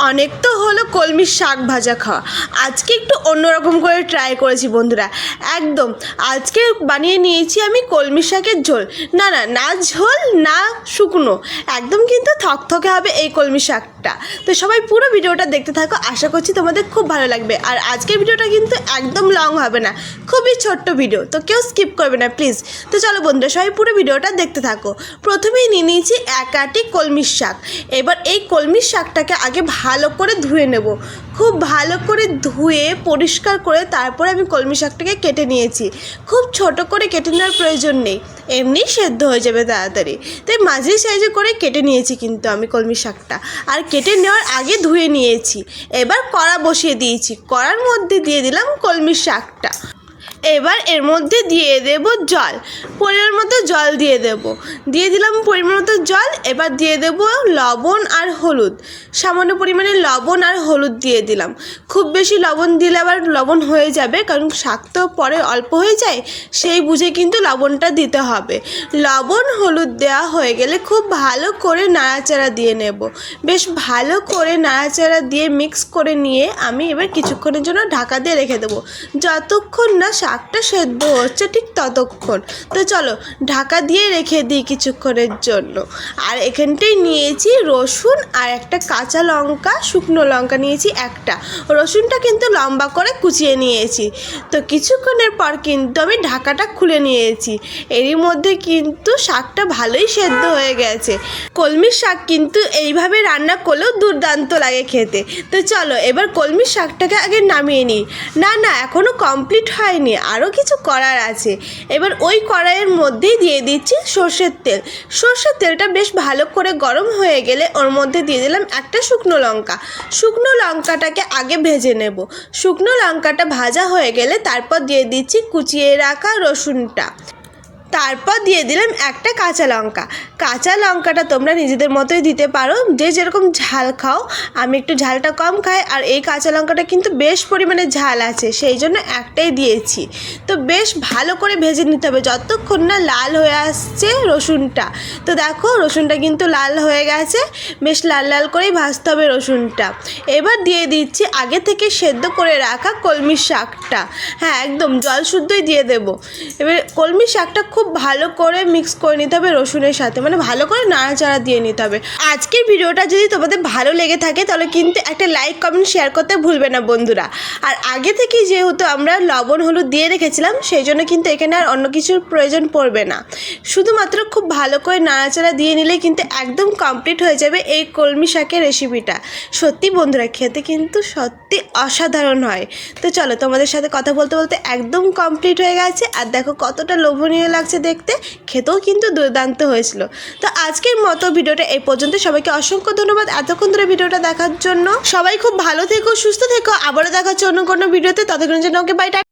অনেক তো হলো কলমির শাক ভাজা খাওয়া। আজকে একটু অন্যরকম করে ট্রাই করেছি বন্ধুরা। একদম আজকে বানিয়ে নিয়েছি আমি কলমির শাকের ঝোল। না না না ঝোল না শুকনো, একদম কিন্তু থকথকে হবে এই কলমির শাকটা। তো সবাই পুরো ভিডিওটা দেখতে থাকো, আশা করছি তোমাদের খুব ভালো লাগবে। আর আজকের ভিডিওটা কিন্তু একদম লং হবে না, খুবই ছোট্ট ভিডিও, তো কেউ স্কিপ করবে না প্লিজ। তো চলো বন্ধুরা সবাই পুরো ভিডিওটা দেখতে থাকো। প্রথমেই নিয়ে নিয়েছি এক আটি কলমির শাক। এবার এই কলমির শাকটাকে আগে ভালো করে ধুয়ে নেব। খুব ভালো করে ধুয়ে পরিষ্কার করে তারপরে আমি কলমি শাকটাকে কেটে নিয়েছি। খুব ছোট করে কেটে নেওয়ার প্রয়োজন নেই, এমনি সেদ্ধ হয়ে যাবে তাড়াতাড়ি। তাই মাঝারি সাইজে করে কেটে নিয়েছি কিন্তু আমি কলমি শাকটা, আর কেটে নেওয়ার আগে ধুয়ে নিয়েছি। এবার কড়া বসিয়ে দিয়েছি, কড়ার মধ্যে দিয়ে দিলাম কলমি শাকটা। এবার এর মধ্যে দিয়ে দেব জল, পরিমাণ মতো জল দিয়ে দিলাম পরিমাণ মতো জল। এবার দিয়ে দেব লবণ আর হলুদ, সামান্য পরিমাণে লবণ আর হলুদ দিয়ে দিলাম। খুব বেশি লবণ দিলে আবার লবণ হয়ে যাবে, কারণ শাক তো পরে অল্প হয়ে যায়, সেই বুঝে কিন্তু লবণটা দিতে হবে। লবণ হলুদ দেওয়া হয়ে গেলে খুব ভালো করে নাড়াচাড়া দিয়ে নেব। বেশ ভালো করে নাড়াচাড়া দিয়ে মিক্স করে নিয়ে আমি এবার কিছুক্ষণের জন্য ঢাকা দিয়ে রেখে দেবো, যতক্ষণ না শাকটা সেদ্ধ হচ্ছে ঠিক ততক্ষণ। তো চলো ঢাকা দিয়ে রেখে দিই কিছুক্ষণের জন্য। আর এখানটায় নিয়েছি রসুন আর একটা কাঁচা লঙ্কা, শুকনো লঙ্কা নিয়েছি একটা। রসুনটা কিন্তু লম্বা করে কুচিয়ে নিয়েছি। তো কিছুক্ষণের পর কিন্তু আমি ঢাকাটা খুলে নিয়েছি। এরই মধ্যে কিন্তু শাকটা ভালোই সেদ্ধ হয়ে গেছে। কলমির শাক কিন্তু এইভাবে রান্না করলেও দুর্দান্ত লাগে খেতে। তো চলো এবার কলমির শাকটাকে আগে নামিয়ে নিই। না না এখনও কমপ্লিট হয়নি, আরও কিছু করার আছে। এবার ওই কড়াইয়ের মধ্যেই দিয়ে দিচ্ছি সর্ষের তেল। সর্ষের তেলটা বেশ ভালো করে গরম হয়ে গেলে ওর মধ্যে দিয়ে দিলাম একটা শুকনো লঙ্কা। শুকনো লঙ্কাটাকে আগে ভেজে নেব। শুকনো লঙ্কাটা ভাজা হয়ে গেলে তারপর দিয়ে দিচ্ছি কুচিয়ে রাখা রসুনটা। তারপর দিয়ে দিলাম একটা কাঁচা লঙ্কা। কাঁচা লঙ্কাটা তোমরা নিজেদের মতোই দিতে পারো, যে যেরকম ঝাল খাও। আমি একটু ঝালটা কম খাই, আর এই কাঁচা লঙ্কাটা কিন্তু বেশ পরিমাণে ঝাল আছে, সেই জন্য একটাই দিয়েছি। তো বেশ ভালো করে ভেজে নিতে হবে যতক্ষণ না লাল হয়ে আসছে রসুনটা। তো দেখো রসুনটা কিন্তু লাল হয়ে গেছে, বেশ লাল লাল করেই ভাজতে হবে রসুনটা। এবার দিয়ে দিচ্ছি আগে থেকে সেদ্ধ করে রাখা কলমির শাকটা। হ্যাঁ একদম জল শুদ্ধই দিয়ে দেবো। এবার কলমির শাকটা খুব ভালো করে মিক্স করে নিতে হবে রসুনের সাথে, মানে ভালো করে নাড়াচাড়া দিয়ে নিতে হবে। আজকের ভিডিওটা যদি তোমাদের ভালো লেগে থাকে তাহলে কিন্তু একটা লাইক কমেন্ট শেয়ার করতে ভুলবে না বন্ধুরা। আর আগে থেকেই যেহেতু আমরা লবণ হলুদ দিয়ে রেখেছিলাম, সেই জন্য কিন্তু এখানে আর অন্য কিছুর প্রয়োজন পড়বে না। শুধুমাত্র খুব ভালো করে নাড়াচাড়া দিয়ে নিলে কিন্তু একদম কমপ্লিট হয়ে যাবে এই কলমি শাকের রেসিপিটা। সত্যি বন্ধুরা খেতে কিন্তু সত্যি অসাধারণ হয়। তো চলো তোমাদের সাথে কথা বলতে বলতে একদম কমপ্লিট হয়ে গেছে। আর দেখো কতটা লোভনীয় লাগছে দেখতে, খেতেও কিন্তু দুর্দান্ত হয়েছিল। তো আজকের মতো ভিডিওটা এই পর্যন্ত। সবাইকে অসংখ্য ধন্যবাদ এতক্ষণ ধরে ভিডিওটা দেখার জন্য। সবাই খুব ভালো থেকো, সুস্থ থেকো। আবারও দেখা হচ্ছে অন্য কোনো ভিডিওতে, ততক্ষণের জন্য ওকে বাই।